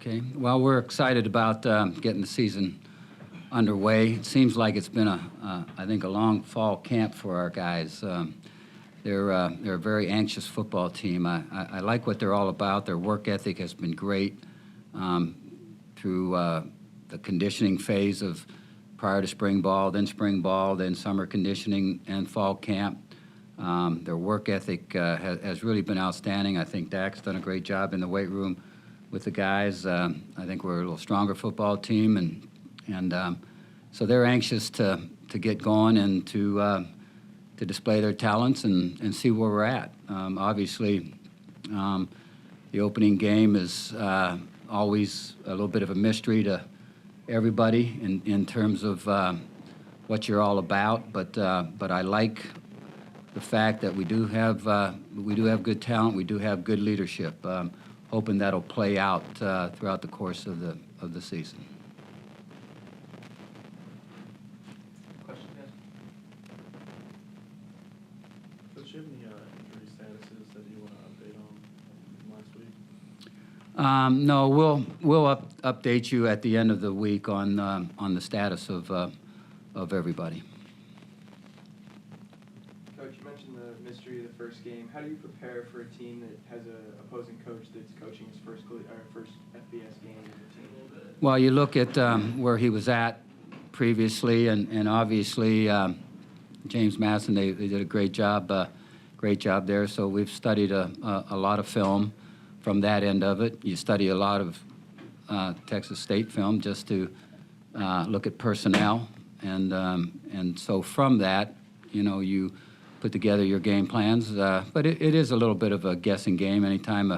Okay. Well, we're excited about getting the season underway. It seems like it's been I think, a long fall camp for our guys. They're a very anxious football team. I like what they're all about. Their work ethic has been great through the conditioning phase of prior to spring ball, then summer conditioning, and fall camp. Their work ethic has really been outstanding. I think Dak's done a great job in the weight room with the guys. I think we're a little stronger football team, and so they're anxious to get going and to display their talents and see where we're at. Obviously, the opening game is always a little bit of a mystery to everybody in terms of what you're all about, but I like the fact that we do have good talent, we do have good leadership. Hoping that'll play out throughout the course of the season. Question, guys? Coach, do you have any injury statuses that you want to update on from last week? No, we'll update you at the end of the week on the status of everybody. Coach, you mentioned the mystery of the first game. How do you prepare for a team that has an opposing coach that's coaching his first FBS game as a team? Well, you look at where he was at previously, and obviously James Madison, they did a great job there. So we've studied a lot of film from that end of it. You study a lot of Texas State film just to look at personnel, and so from that, you put together your game plans. But it is a little bit of a guessing game. Anytime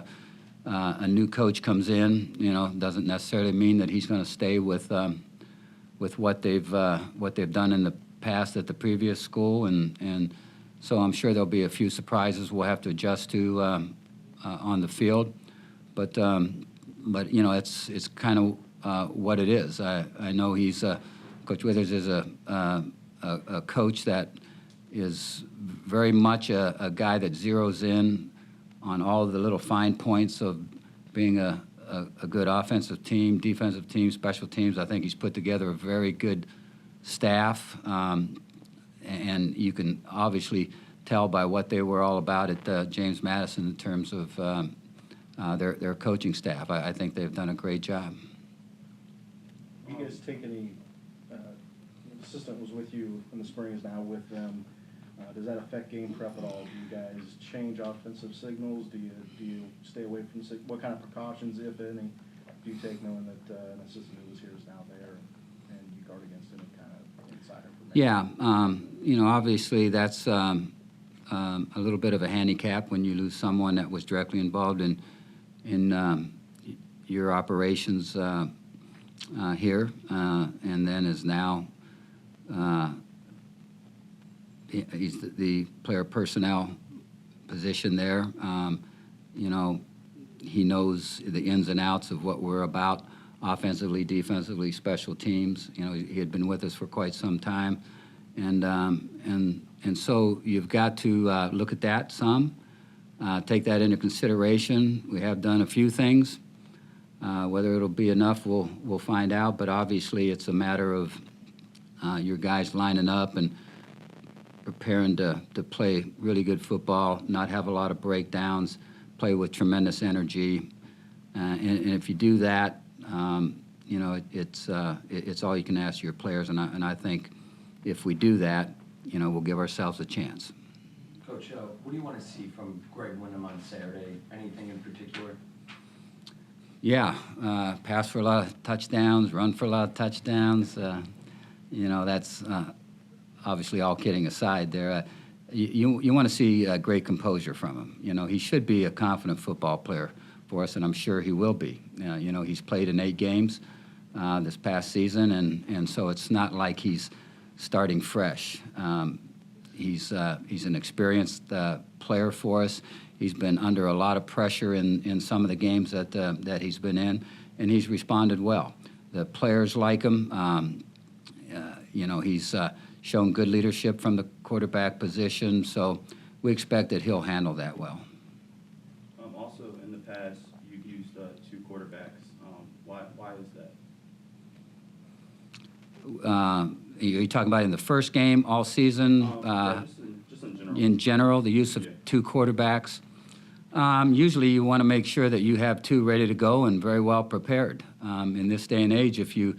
a new coach comes in, doesn't necessarily mean that he's going to stay with what they've done in the past at the previous school, and so I'm sure there'll be a few surprises we'll have to adjust to on the field, but it's kind of what it is. I know Coach Withers is a coach that is very much a guy that zeroes in on all of the little fine points of being a good offensive team, defensive team, special teams. I think he's put together a very good staff, and you can obviously tell by what they were all about at James Madison in terms of their coaching staff. I think they've done a great job. Do you guys take any, the assistant was with you in the spring, is now with them. Does that affect game prep at all? Do you guys change offensive signals? Do you stay away from what kind of precautions, if any, do you take knowing that an assistant who was here is now there, and you guard against any kind of inside information? Yeah, obviously that's a little bit of a handicap when you lose someone that was directly involved in your operations here, and then is now he's the player personnel position there. He knows the ins and outs of what we're about, offensively, defensively, special teams. He had been with us for quite some time, and so you've got to look at that some, take that into consideration. We have done a few things. Whether it'll be enough, we'll find out. But obviously, it's a matter of your guys lining up and preparing to play really good football, not have a lot of breakdowns, play with tremendous energy, and if you do that, it's all you can ask your players, and I think if we do that, we'll give ourselves a chance. Coach, what do you want to see from Greg Wyndham on Saturday? Anything in particular? Yeah, pass for a lot of touchdowns, run for a lot of touchdowns. That's obviously all kidding aside there. You want to see great composure from him. He should be a confident football player for us, and I'm sure he will be. He's played in 8 games this past season, and so it's not like he's starting fresh. He's an experienced player for us. He's been under a lot of pressure in some of the games that he's been in, and he's responded well. The players like him. He's shown good leadership from the quarterback position, so we expect that he'll handle that well. Also, in the past, you've used 2 quarterbacks. Why is that? Are you talking about in the first game, all season? Yeah, just in general. In general, the use of Yeah. two quarterbacks? Usually you want to make sure that you have two ready to go and very well prepared. In this day and age, if you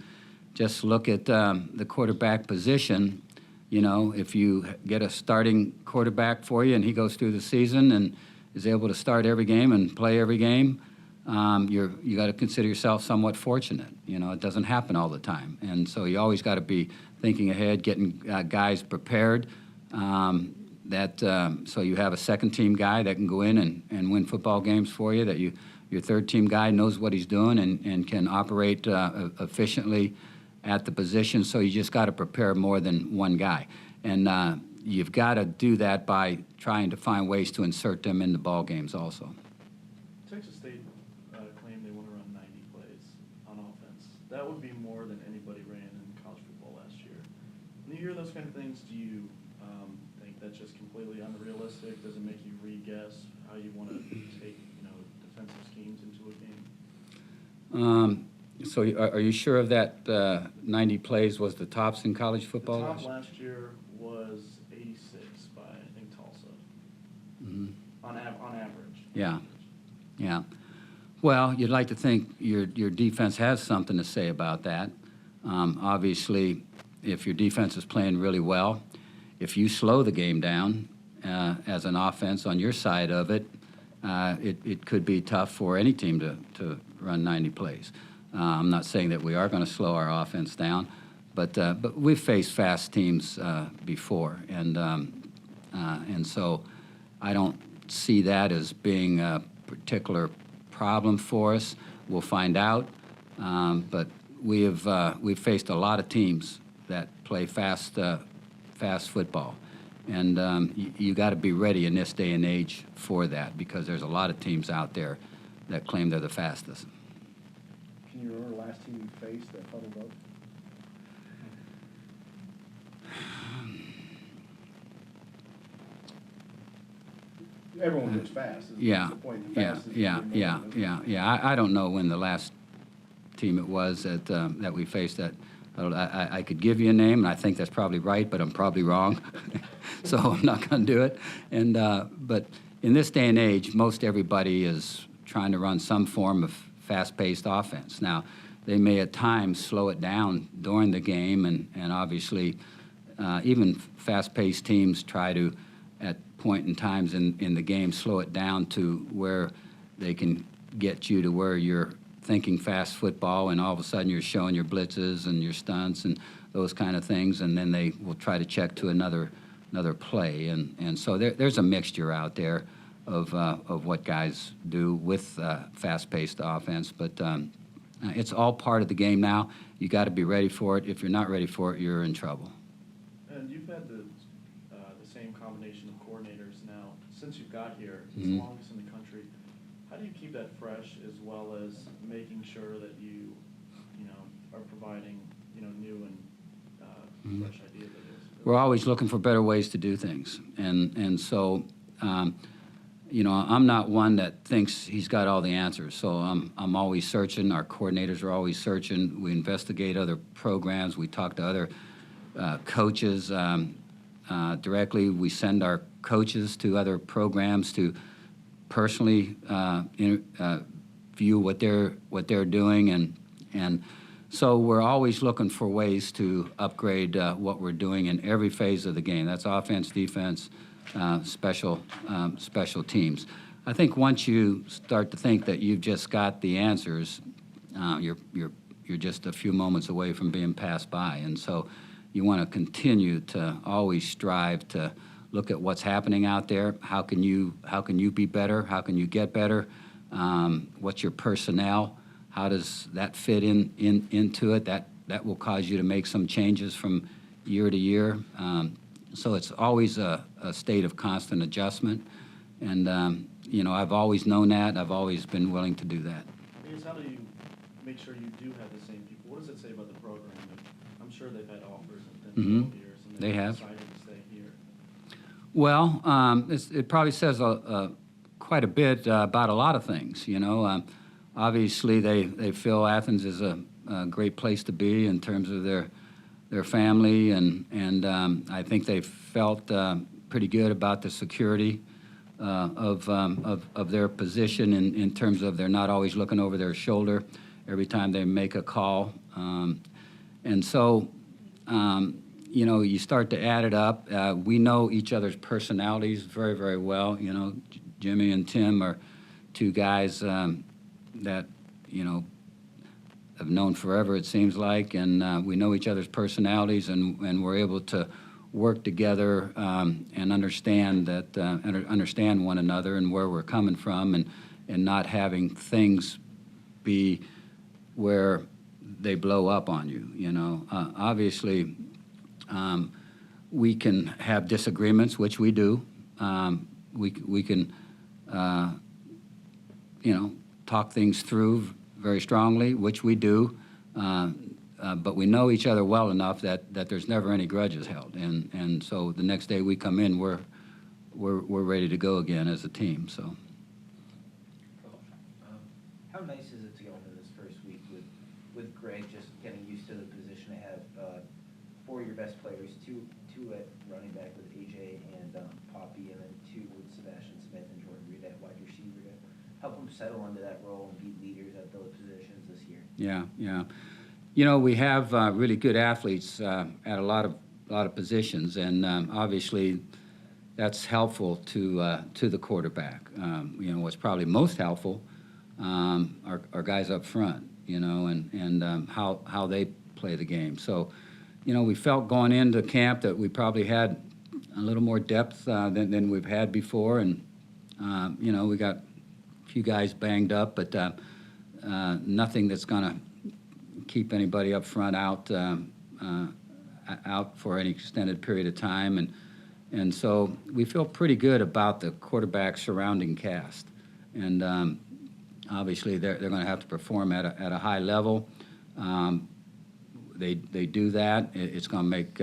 just look at the quarterback position, you know, if you get a starting quarterback for you and he goes through the season and is able to start every game and play every game, you got to consider yourself somewhat fortunate. You know, it doesn't happen all the time, and so you always got to be thinking ahead, getting guys prepared. So you have a second-team guy that can go in and win football games for you. That your third-team guy knows what he's doing and can operate efficiently at the position. So you just got to prepare more than one guy, and you've got to do that by trying to find ways to insert them in the ball games also. Texas State claimed they want to run 90 plays on offense. That would be more than anybody ran in college football last year. When you hear those kind of things, do you think that's just completely unrealistic? Does it make you re-guess how you want to take, you know, defensive schemes into a game? So are you sure of that 90 plays was the tops in college football? The last top year? last year was 86 by, I think, Tulsa. Mhm. On average. Yeah. Yeah. Well, you'd like to think your defense has something to say about that. Obviously, if your defense is playing really well, if you slow the game down as an offense on your side of it, it could be tough for any team to run 90 plays. I'm not saying that we are going to slow our offense down, but we've faced fast teams before, and so I don't see that as being a particular problem for us. We'll find out, but we've faced a lot of teams that play fast football, and you got to be ready in this day and age for that, because there's a lot of teams out there that claim they're the fastest. Can you remember the last team you faced that huddled up? Everyone goes fast. Yeah, That's the point. The yeah, fastest yeah, team yeah, in the league. yeah. I don't know when the last team it was that we faced that. I could give you a name, and I think that's probably right, but I'm probably wrong, so I'm not going to do it. And but in this day and age, most everybody is trying to run some form of fast-paced offense. Now, they may at times slow it down during the game, and obviously even fast-paced teams try to, at point in times in the game, slow it down to where they can get you to where you're thinking fast football, and all of a sudden you're showing your blitzes and your stunts and those kind of things, and then they will try to check to another play. And so there's a mixture out there of what guys do with fast-paced offense, but it's all part of the game now. You got to be ready for it. If you're not ready for it, you're in trouble. And you've had the same combination of coordinators now since you've got here. It's Mhm. the longest in the country. How do you keep that fresh, as well as making sure that you know, are providing, you know, new and Mhm. fresh ideas? I guess. We're always looking for better ways to do things, and so you know, I'm not one that thinks he's got all the answers. So I'm always searching. Our coordinators are always searching. We investigate other programs. We talk to other coaches directly. We send our coaches to other programs to personally view what they're doing, and so we're always looking for ways to upgrade what we're doing in every phase of the game. That's offense, defense, special teams. I think once you start to think that you've just got the answers, you're just a few moments away from being passed by, and so you want to continue to always strive to look at what's happening out there. How can you be better? How can you get better? What's your personnel? How does that fit into it? That will cause you to make some changes from year to year. So it's always a state of constant adjustment, and you know, I've always known that. I've always been willing to do that. I guess, how do you make sure you do have the same people? What does it say about the program? I'm sure they've had offers in Mhm. 12 years, and They they've have. decided to stay here. Well, it probably says quite a bit about a lot of things. You know, obviously, they feel Athens is a great place to be in terms of their family, and I think they felt pretty good about the security of their position in terms of they're not always looking over their shoulder every time they make a call. And so, you start to add it up. We know each other's personalities very, very well. Jimmy and Tim are two guys that, have known forever, it seems like, and we know each other's personalities, and we're able to work together and understand that understand one another and where we're coming from, and not having things be where they blow up on you. Obviously, we can have disagreements, which we do. We can talk things through very strongly, which we do. But we know each other well enough that there's never any grudges held, and so the next day we come in, we're ready to go again as a team. So. Coach, how nice is it to go into this first week with Greg just getting used to the position to have four of your best players, two at running back with AJ and Poppy, and then two with Sebastian Smith and Jordan Reed at wide receiver to help them settle into that role and be leaders at those positions this year? Yeah. We have really good athletes at a lot of positions, and obviously that's helpful to the quarterback. What's probably most helpful are guys up front, and how they play the game. So, we felt going into camp that we probably had a little more depth than we've had before, and we got a few guys banged up, but nothing that's going to keep anybody up front out for any extended period of time, and so we feel pretty good about the quarterback surrounding cast, and obviously they're going to have to perform at a high level. They do that. It's going to make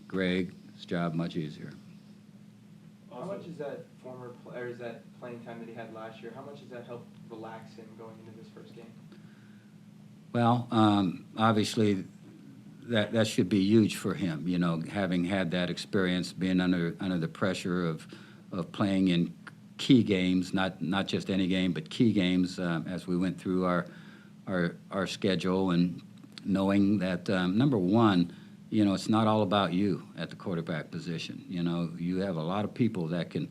Greg's job much easier. How much is that is that playing time that he had last year? How much does that help relax him going into this first game? Well, obviously, that should be huge for him. Having had that experience, being under the pressure of playing in key games, not just any game, but key games, as we went through our schedule, and knowing that number one, it's not all about you at the quarterback position. You have a lot of people that can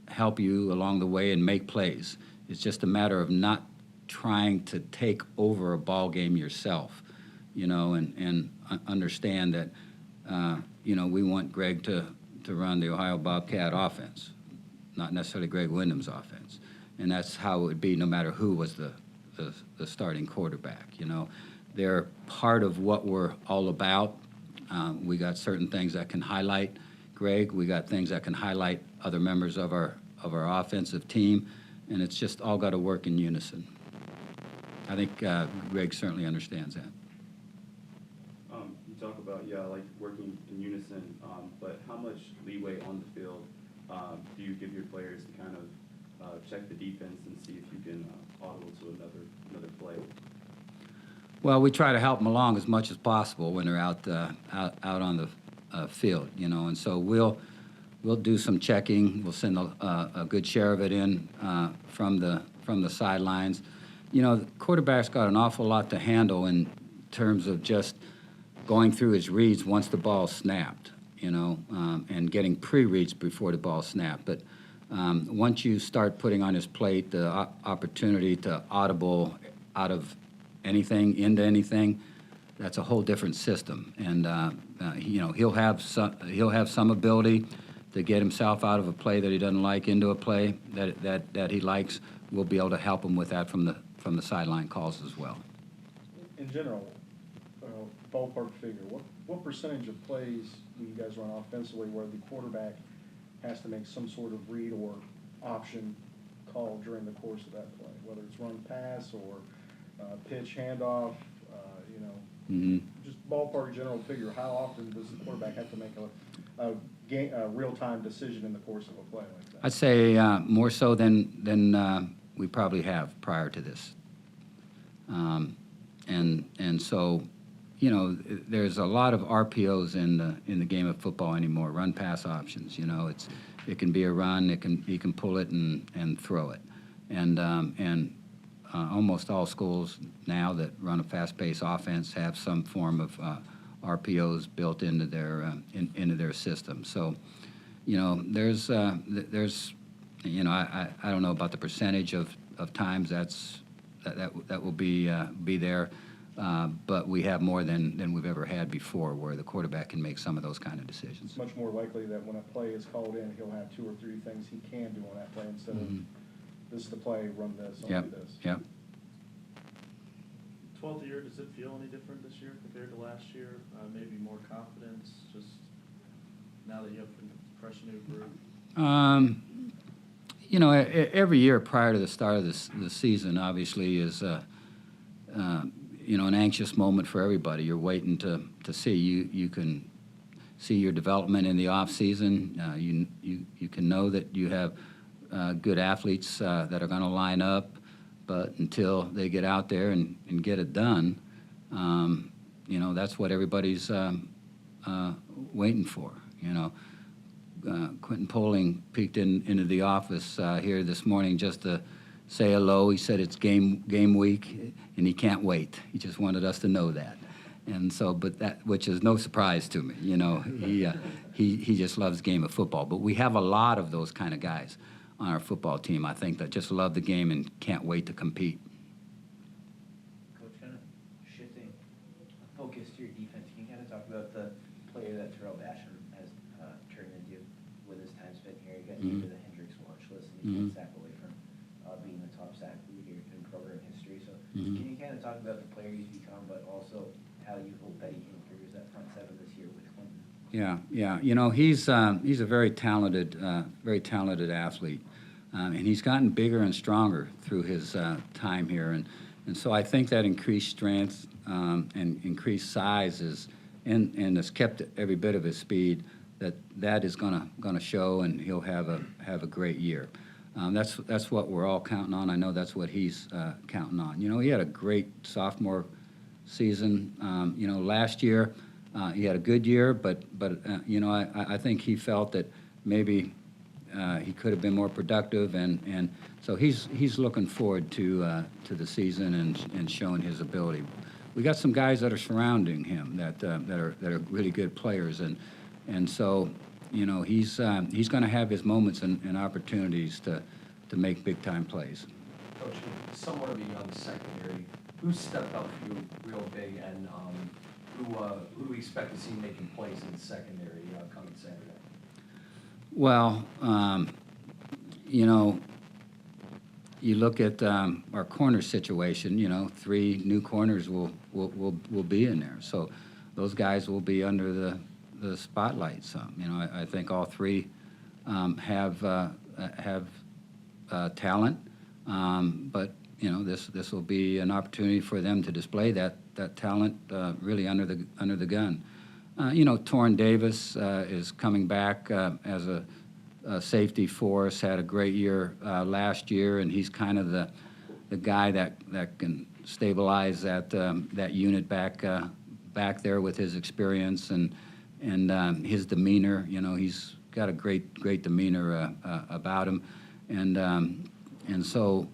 help you along the way and make plays. It's just a matter of not trying to take over a ball game yourself, and understand that, we want Greg to run the Ohio Bobcat offense, not necessarily Greg Wyndham's offense. And that's how it would be no matter who was the starting quarterback. They're part of what we're all about. We got certain things that can highlight Greg. We got things that can highlight other members of our offensive team, and it's just all got to work in unison. I think Greg certainly understands that. You talk about, like working in unison, but how much leeway on the field do you give your players to kind of check the defense and see if you can audible to another play? Well, we try to help them along as much as possible when they're out on the field, and so we'll do some checking. We'll send a good share of it in from the sidelines. The quarterback's got an awful lot to handle in terms of just going through his reads once the ball's snapped, and getting pre-reads before the ball snapped. But once you start putting on his plate the opportunity to audible out of anything into anything, that's a whole different system. And he'll have some ability to get himself out of a play that he doesn't like into a play that he likes. We'll be able to help him with that from the sideline calls as well. In general, ballpark figure, what percentage of plays do you guys run offensively where the quarterback has to make some sort of read or option call during the course of that play, whether it's run pass or pitch handoff, just ballpark general figure, how often does the quarterback have to make a real-time decision in the course of a play like that? I'd say more so than we probably have prior to this. And so, you know, there's a lot of RPOs in the game of football anymore. Run pass options. You know, it can be a run. You can pull it and throw it. And almost all schools now that run a fast-paced offense have some form of RPOs built into their system. So, you know, there's you know, I don't know about the percentage of times that will be there, but we have more than we've ever had before, where the quarterback can make some of those kind of decisions. It's much more likely that when a play is called in, he'll have 2 or 3 things he can do on that play instead of this is the play, run this, only Yep. this. Yep. 12th year, does it feel any different this year compared to last year? Maybe more confidence, just now that you have a fresh new group? You know, every year prior to the start of the season, obviously, is you know, an anxious moment for everybody. You're waiting to see. You can see your development in the off season. You can know that you have good athletes that are going to line up, but until they get out there and get it done, you know, that's what everybody's waiting for. You know, Quentin Poling peeked into the office here this morning just to say hello. He said it's game week, and he can't wait. He just wanted us to know that. And so, but that, which is no surprise to me. You know, he just loves the game of football. But we have a lot of those kind of guys on our football team, I think, that just love the game and can't wait to compete. Coach, kind of shifting focus to your defense, can you kind of talk about the player that Terrell Basham has turned into with his time spent here? He got named to the Hendricks watch list, and he's one sack away from being the top sack leader in program history. So can you kind of talk about the player he's become, but also how you hope that he improves that front seven this year with Clinton? Yeah. You know, he's a very talented athlete, and he's gotten bigger and stronger through his time here, and so I think that increased strength and increased size and has kept every bit of his speed. That is gonna show, and he'll have a great year. That's what we're all counting on. I know that's what he's counting on. You know, he had a great sophomore season. You know, last year he had a good year, but you know, I think he felt that maybe he could have been more productive, and so he's looking forward to the season and showing his ability. We got some guys that are surrounding him that are really good players, and so, you know, he's going to have his moments and opportunities to make big time plays. Coach, somewhat of a young secondary, who stepped up for you real big, and who do we expect to see making plays in the secondary coming Saturday? Well, you know, you look at our corner situation. You know, 3 new corners will be in there, so those guys will be under the spotlight some. You know, I think all 3 have talent, but you know, this will be an opportunity for them to display that talent really under the gun. You know, Torrin Davis is coming back as a safety for us. Had a great year last year, and he's kind of the guy that can stabilize that unit back there with his experience and his demeanor. You know, he's got a great demeanor about him, and so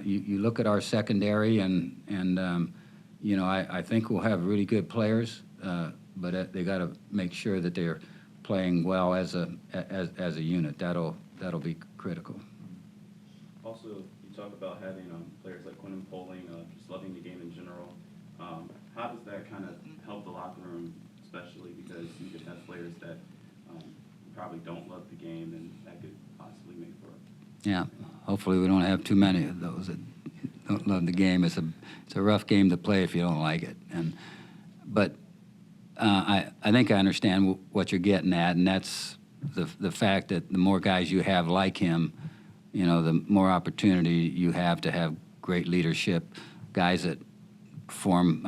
you look at our secondary, and you know, I think we'll have really good players, but they got to make sure that they're playing well as a unit. That'll be critical. Also, you talk about having players like Quentin Poling, just loving the game in general. How does that kind of help the locker room, especially because you could have players that probably don't love the game, and that could possibly make for it? Yeah, hopefully we don't have too many of those that don't love the game. It's a rough game to play if you don't like it, but I think I understand what you're getting at, and that's the fact that the more guys you have like him, you know, the more opportunity you have to have great leadership, guys that perform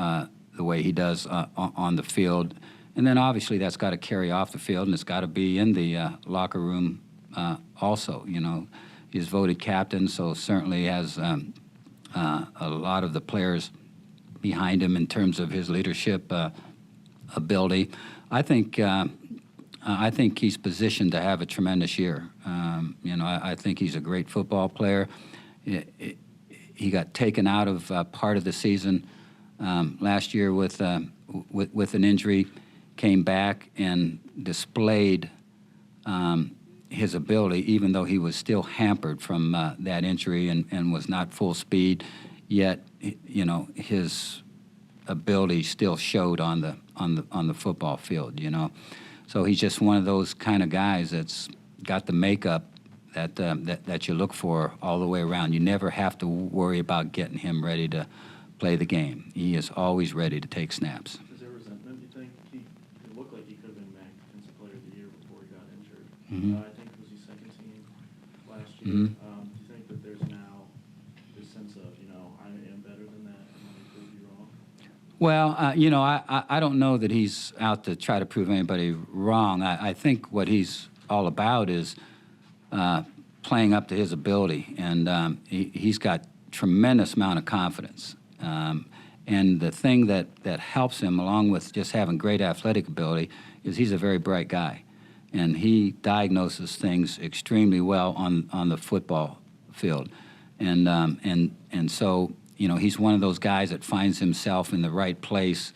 the way he does on the field. And then obviously that's got to carry off the field, and it's got to be in the locker room also. You know, He's voted captain, so certainly has a lot of the players behind him in terms of his leadership ability. I think he's positioned to have a tremendous year. I think he's a great football player. He got taken out of part of the season last year with an injury, came back and displayed his ability, even though he was still hampered from that injury and was not full speed. Yet, his ability still showed on the football field. So he's just one of those kind of guys that's got the makeup that you look for all the way around. You never have to worry about getting him ready to play the game. He is always ready to take snaps. Is there resentment, you think? It looked like he could have been MAC Defensive Player of the Year before he got injured. Mhm. I think it was his second team last year. Mhm. Do you think that there's now this sense of, I am better than that, and let me prove you wrong? Well, I don't know that he's out to try to prove anybody wrong. I think what he's all about is playing up to his ability, and he's got tremendous amount of confidence. And the thing that helps him, along with just having great athletic ability, is he's a very bright guy, and he diagnoses things extremely well on the football field, and so he's one of those guys that finds himself in the right place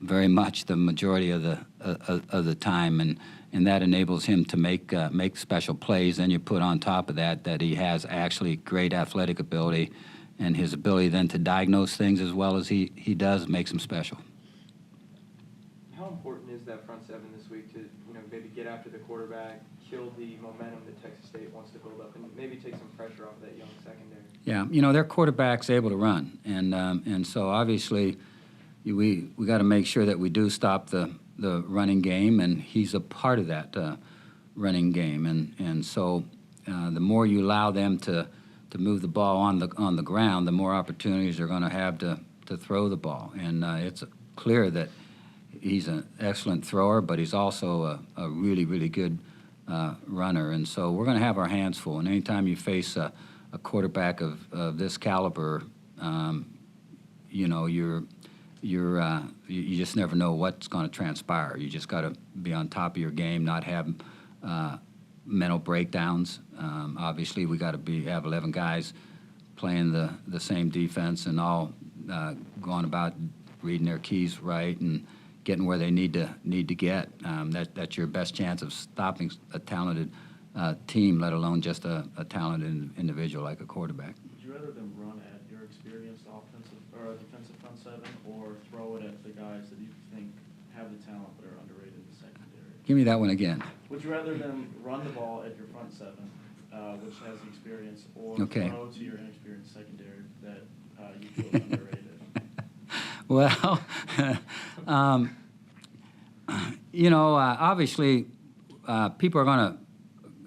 very much the majority of the time, and that enables him to make special plays. Then you put on top of that he has actually great athletic ability, and his ability then to diagnose things as well as he does makes him special. How important is that front seven this week to maybe get after the quarterback, kill the momentum that Texas State wants to build up, and maybe take some pressure off of that young secondary? Yeah, their quarterback's able to run, and so obviously we got to make sure that we do stop the running game, and he's a part of that running game, and so the more you allow them to move the ball on the ground, the more opportunities they're going to have to throw the ball, and it's clear that he's an excellent thrower, but he's also a really, really good runner, and so we're going to have our hands full, and anytime you face a quarterback of this caliber, you just never know what's going to transpire. You just got to be on top of your game, not have mental breakdowns. Obviously, we got to have 11 guys playing the same defense and all going about reading their keys right and getting where they need to get. That's your best chance of stopping a talented team, let alone just a talented individual like a quarterback. Would you rather them run at your experienced offensive or defensive front seven, or throw it at the guys that you think have the talent but are underrated in the secondary? Give me that one again. Would you rather them run the ball at your front seven, which has the experience, or Okay. throw to your inexperienced secondary that you feel is underrated? Well, obviously, people are going to,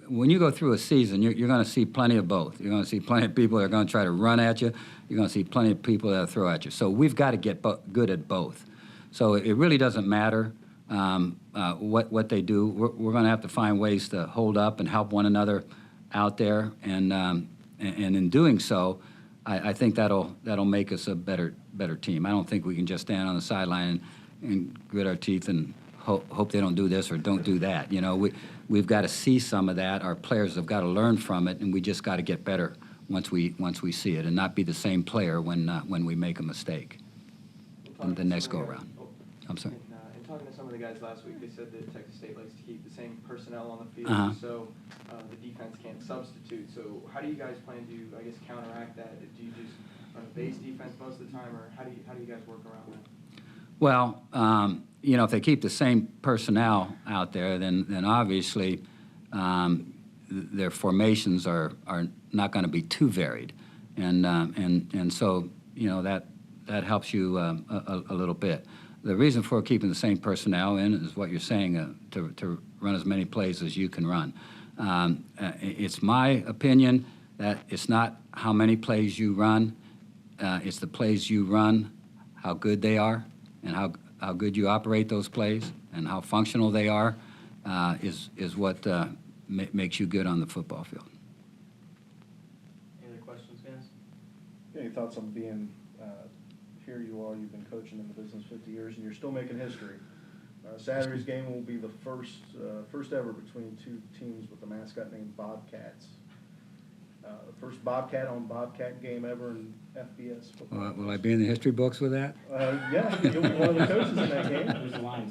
when you go through a season, you're going to see plenty of both. You're going to see plenty of people that are going to try to run at you. You're going to see plenty of people that throw at you. So we've got to get good at both. So it really doesn't matter what they do. We're going to have to find ways to hold up and help one another out there, and in doing so, I think that'll make us a better team. I don't think we can just stand on the sideline and grit our teeth and hope they don't do this or don't do that. We've got to see some of that. Our players have got to learn from it, and we just got to get better once we see it, and not be the same player when we make a mistake the next go around. I'm sorry. In talking to some of the guys last week, they said that Texas State likes to keep the same personnel on the field, Uh-huh. so the defense can't substitute. So how do you guys plan to, I guess, counteract that? Do you just run a base defense most of the time, or how do you guys work around that? Well, if they keep the same personnel out there, then obviously their formations are not going to be too varied, and so that helps you a little bit. The reason for keeping the same personnel in is what you're saying, to run as many plays as you can run. It's my opinion that it's not how many plays you run, it's the plays you run, how good they are, and how good you operate those plays, and how functional they are, is what makes you good on the football field. Any thoughts on being, here you are, you've been coaching in the business 50 years, and you're still making history. Saturday's game will be the first ever between two teams with a mascot named Bobcats. The first Bobcat on Bobcat game ever in FBS football. Will I be in the history books with that? Yeah, you'll be one of the coaches in that game. There's a line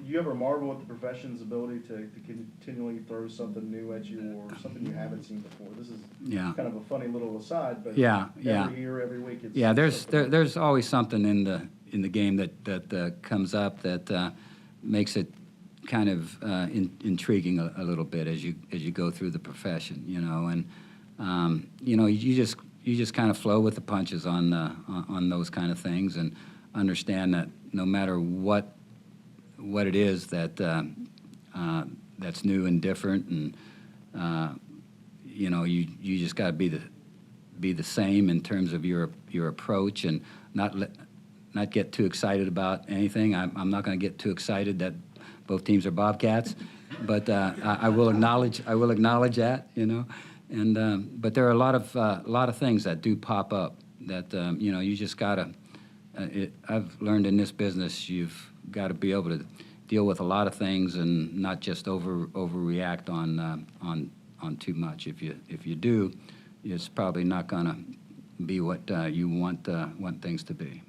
You ever marvel at the profession's ability to continually throw something new at you or something you haven't seen before? This is Yeah. kind of a funny little aside, but Yeah. every year, every week, it's Yeah, something. there's always something in the game that comes up that makes it kind of intriguing a little bit as you go through the profession, you know, and you just kind of flow with the punches on those kind of things and understand that no matter what it is that that's new and different, and you just got to be the same in terms of your approach and not get too excited about anything. I'm not going to get too excited that both teams are Bobcats, but I will acknowledge that, you know, and but there are a lot of things that do pop up that you just gotta. I've learned in this business you've got to be able to deal with a lot of things and not just overreact on too much. If you do, it's probably not gonna be what you want things to be.